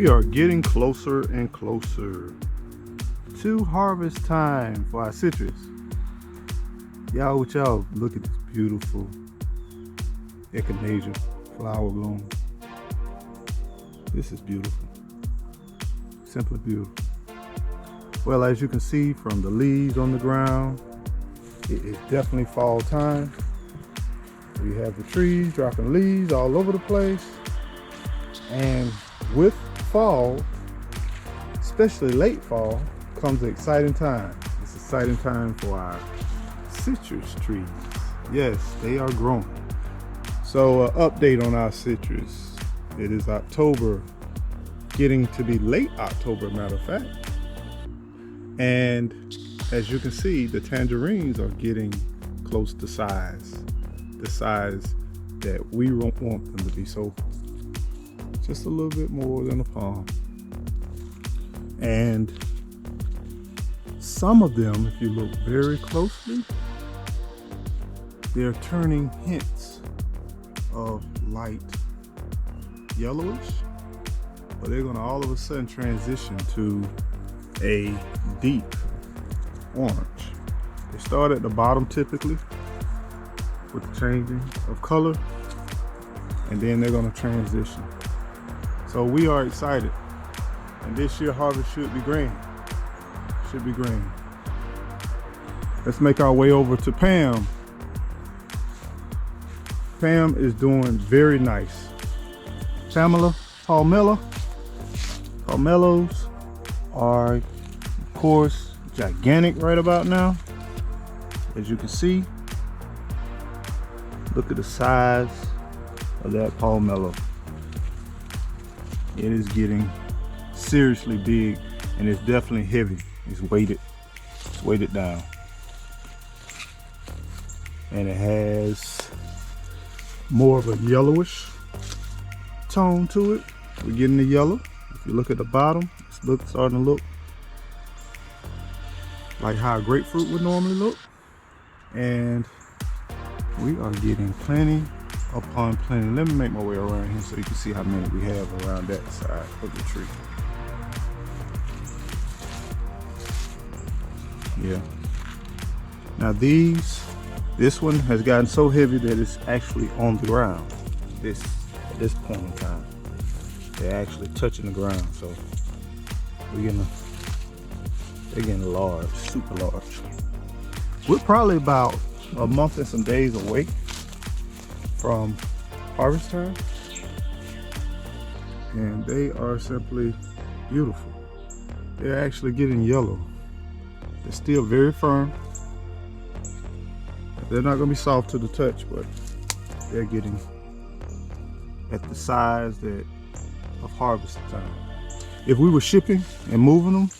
We are getting closer and closer to harvest time for our citrus. Y'all, look at this beautiful echinacea flower bloom. This is beautiful, simply beautiful. Well, as you can see from the leaves on the ground, it is definitely fall time. We have the trees dropping leaves all over the place, and with fall, especially late fall, comes an exciting time. It's an exciting time for our citrus trees. Yes, they are growing. So update on our citrus. It is October, getting to be late October, matter of fact. And as you can see, the tangerines are getting close to size. The size that we want them to be. So just a little bit more than a palm. And some of them, if you look very closely, they're turning hints of light yellowish, but they're gonna all of a sudden transition to a deep orange. They start at the bottom typically with the changing of color, and then they're gonna transition. So we are excited, and this year harvest should be green. Should be green. Let's make our way over to Pam. Pam is doing very nice. Palmettos are, of course, gigantic right about now. As you can see, look at the size of that palmetto. It is getting seriously big, and it's definitely heavy. It's weighted down. And it has more of a yellowish tone to it. We're getting the yellow. If you look at the bottom, it's starting to look like how a grapefruit would normally look. And we are getting plenty upon plenty. Let me make my way around here so you can see how many we have around that side of the tree. Yeah. Now this one has gotten so heavy that it's actually on the ground. At this point in time, they're actually touching the ground. So they're getting large, super large. We're probably about a month and some days away from harvest time, and they are simply beautiful. They're actually getting yellow. They're still very firm. They're not going to be soft to the touch, but they're getting at the size of harvest time. If we were shipping and moving them,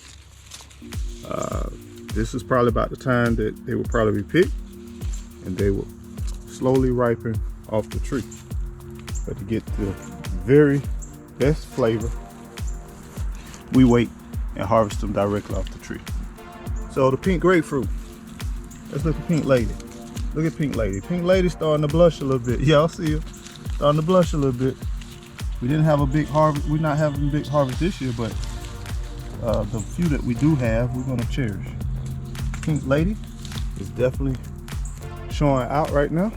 this is probably about the time that they would probably be picked, and they will slowly ripen off the tree. But to get the very best flavor, we wait and harvest them directly off the tree. So the pink grapefruit. Let's look at Pink Lady. Look at Pink Lady. Pink Lady's starting to blush a little bit. Y'all see her? Starting to blush a little bit. We didn't have a big harvest. We're not having a big harvest this year, but the few that we do have, we're gonna cherish. Pink Lady is definitely showing out right now.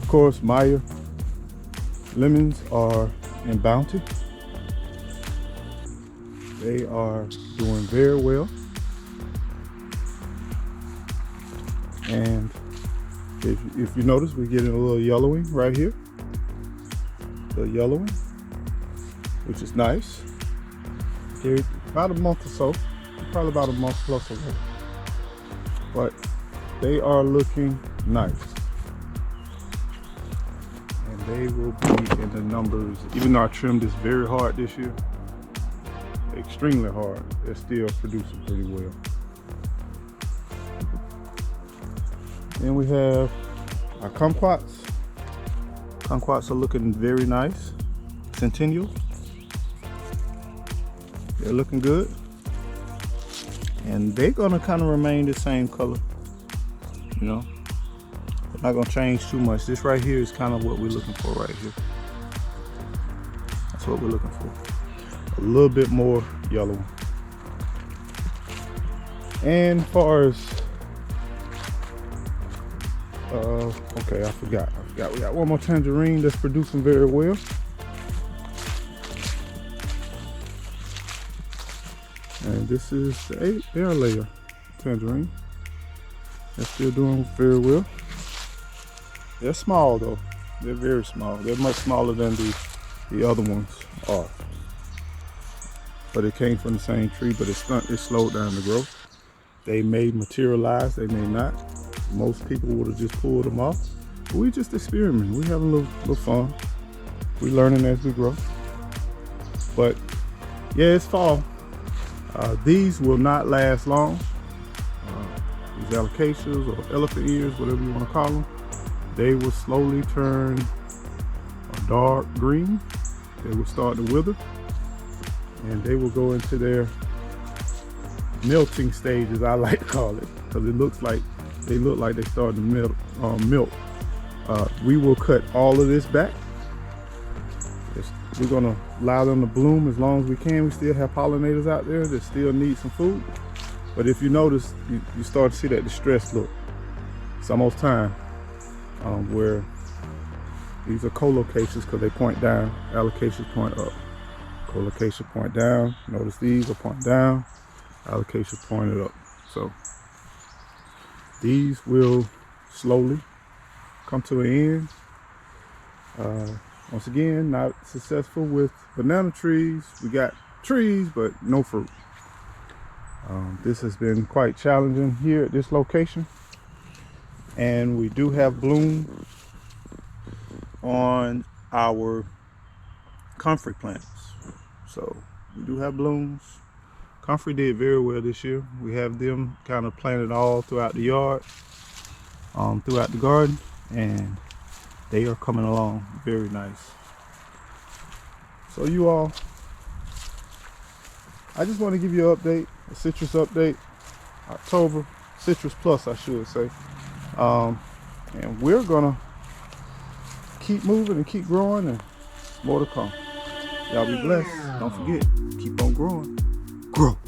Of course, Maya lemons are in bounty. They are doing very well. And if you notice, we're getting a little yellowing right here. The yellowing, which is nice. Okay, about a month or so, probably about a month plus away. But they are looking nice. And they will be in the numbers, even though I trimmed this very hard this year, extremely hard, they're still producing pretty well. Then we have our kumquats. Kumquats are looking very nice. Centennial. They're looking good. And they're gonna kind of remain the same color, you know. Not gonna change too much. This right here is kind of what we're looking for right here. That's what we're looking for. A little bit more yellow. And as far as okay, I forgot. We got one more tangerine that's producing very well. And this is the air layer tangerine. They're still doing very well. They're small though. They're very small. They're much smaller than the other ones are. But it came from the same tree, but it slowed down the growth. They may materialize, they may not. Most people would have just pulled them off. But we just experimenting. We having a little fun. We learning as we grow. But yeah, it's fall. These will not last long. These alocasias or elephant ears, whatever you want to call them, they will slowly turn a dark green. They will start to wither, and they will go into their melting stage, as I like to call it, because it looks like they start to melt. We will cut all of this back. We're gonna allow them to bloom as long as we can. We still have pollinators out there that still need some food. But if you notice, you start to see that distress look. It's almost time where these are collocations because they point down. Alocasias point up. Collocasia point down. Notice these are pointing down. Alocasias pointed up. So these will slowly come to an end. Once again, not successful with banana trees. We got trees, but no fruit. This has been quite challenging here at this location. And we do have bloom on our comfrey plants. So we do have blooms. Comfrey did very well this year. We have them kind of planted all throughout the yard, throughout the garden, and they are coming along very nice. So you all, I just want to give you an update, a citrus update, October, citrus plus I should say. And we're gonna keep moving and keep growing, and more to come. Y'all be blessed. Don't forget, keep on growing. Grow.